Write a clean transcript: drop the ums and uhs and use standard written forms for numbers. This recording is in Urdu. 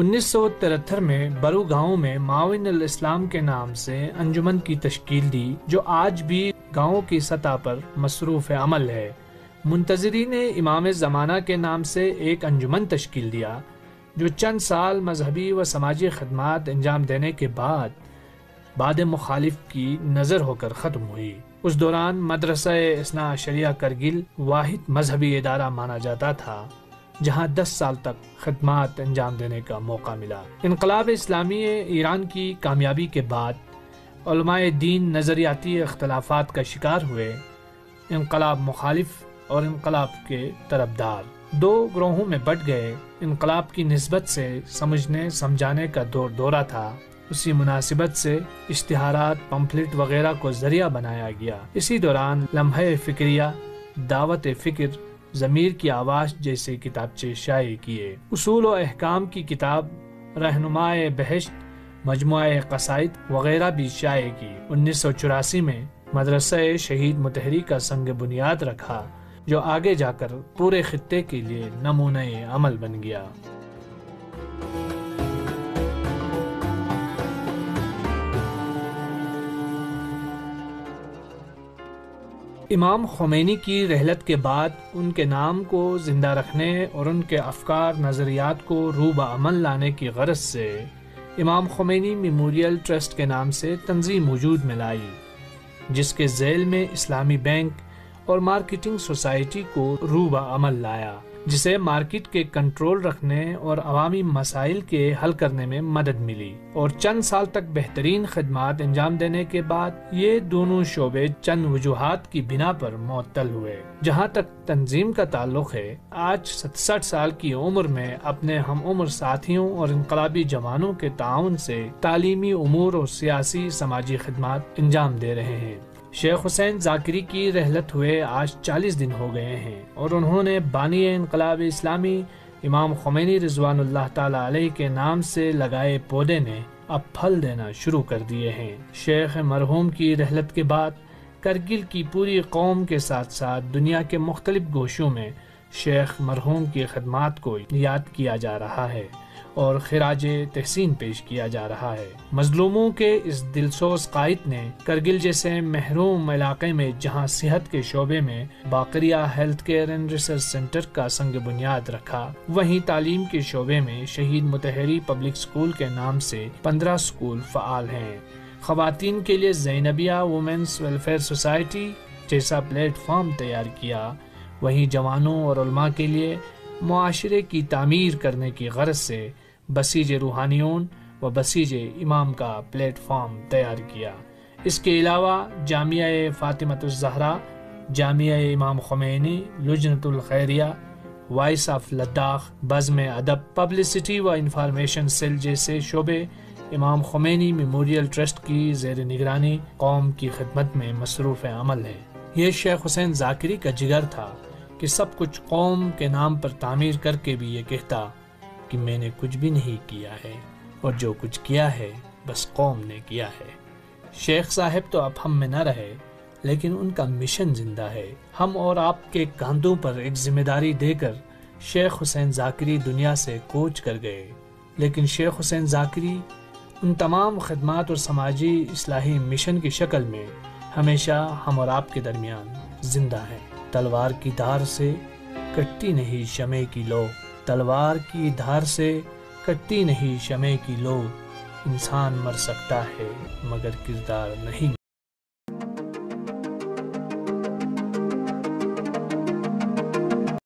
1973 میں برو گاؤں میں معاون الاسلام کے نام سے انجمن کی تشکیل دی، جو آج بھی گاؤں کی سطح پر مصروف عمل ہے۔ منتظرین امام زمانہ کے نام سے ایک انجمن تشکیل دیا، جو چند سال مذہبی و سماجی خدمات انجام دینے کے بعد مخالف کی نظر ہو کر ختم ہوئی۔ اس دوران مدرسہ اثنا عشریہ کرگل واحد مذہبی ادارہ مانا جاتا تھا جہاں 10 سال تک خدمات انجام دینے کا موقع ملا۔ انقلاب اسلامی ایران کی کامیابی کے بعد علماء دین نظریاتی اختلافات کا شکار ہوئے۔ انقلاب مخالف اور انقلاب کے طرفدار دو گروہوں میں بٹ گئے۔ انقلاب کی نسبت سے سمجھنے سمجھانے کا دورہ تھا، اسی مناسبت سے اشتہارات، پمفلٹ وغیرہ کو ذریعہ بنایا گیا۔ اسی دوران لمحہ فکریہ، دعوت فکر، ضمیر کی آواز جیسے کتابچے شائع کیے۔ اصول و احکام کی کتاب، رہنمائے بہشت، مجموعہ قصائد وغیرہ بھی شائع کی۔ 1984 میں مدرسہ شہید مطہری کا سنگ بنیاد رکھا، جو آگے جا کر پورے خطے کے لیے نمونہ عمل بن گیا۔ امام خمینی کی رحلت کے بعد ان کے نام کو زندہ رکھنے اور ان کے افکار نظریات کو روبہ عمل لانے کی غرض سے امام خمینی میموریل ٹرسٹ کے نام سے تنظیم وجود میں لائی، جس کے ذیل میں اسلامی بینک اور مارکیٹنگ سوسائٹی کو روبہ عمل لایا، جسے مارکیٹ کے کنٹرول رکھنے اور عوامی مسائل کے حل کرنے میں مدد ملی، اور چند سال تک بہترین خدمات انجام دینے کے بعد یہ دونوں شعبے چند وجوہات کی بنا پر معطل ہوئے۔ جہاں تک تنظیم کا تعلق ہے، آج 67 سال کی عمر میں اپنے ہم عمر ساتھیوں اور انقلابی جوانوں کے تعاون سے تعلیمی امور اور سیاسی سماجی خدمات انجام دے رہے ہیں۔ شیخ حسین ذاکری کی رحلت ہوئے آج 40 دن ہو گئے ہیں، اور انہوں نے بانی انقلاب اسلامی امام خمینی رضوان اللہ تعالی علیہ کے نام سے لگائے پودے نے اب پھل دینا شروع کر دیے ہیں۔ شیخ مرحوم کی رحلت کے بعد کرگل کی پوری قوم کے ساتھ ساتھ دنیا کے مختلف گوشوں میں شیخ مرحوم کی خدمات کو یاد کیا جا رہا ہے اور خراج تحسین پیش کیا جا رہا ہے۔ مظلوموں کے اس دلسوز قائد نے کرگل جیسے محروم علاقے میں جہاں صحت کے شعبے میں Baqria health care and research centre کا سنگ بنیاد رکھا، وہیں تعلیم کے شعبے میں شہید مطہری پبلک اسکول کے نام سے 15 اسکول فعال ہیں۔ خواتین کے لیے زینبیہ وومنس ویلفیئر سوسائٹی جیسا پلیٹ فارم تیار کیا، وہیں جوانوں اور علماء کے لیے معاشرے کی تعمیر کرنے کی غرض سے بسیج روحانیون و بسیج امام کا پلیٹ فارم تیار کیا۔ اس کے علاوہ جامعہ فاطمۃ الزہرا، جامعہ امام خمینی، لجنۃ الخیریہ، وائس آف لداخ، بزم ادب، پبلسٹی و انفارمیشن سیل جیسے شعبے امام خمینی میموریل ٹرسٹ کی زیر نگرانی قوم کی خدمت میں مصروف عمل ہے۔ یہ شیخ حسین ذاکری کا جگر تھا کہ سب کچھ قوم کے نام پر تعمیر کر کے بھی یہ کہتا کہ میں نے کچھ بھی نہیں کیا ہے، اور جو کچھ کیا ہے بس قوم نے کیا ہے۔ شیخ صاحب تو اب ہم میں نہ رہے، لیکن ان کا مشن زندہ ہے۔ ہم اور آپ کے کاندھوں پر ایک ذمہ داری دے کر شیخ حسین ذاکری دنیا سے کوچ کر گئے، لیکن شیخ حسین ذاکری ان تمام خدمات اور سماجی اصلاحی مشن کی شکل میں ہمیشہ ہم اور آپ کے درمیان زندہ ہے۔ تلوار کی دھار سے کٹتی نہیں شمع کی لو، تلوار کی دھار سے کٹتی نہیں شمع کی لو، انسان مر سکتا ہے مگر کردار نہیں۔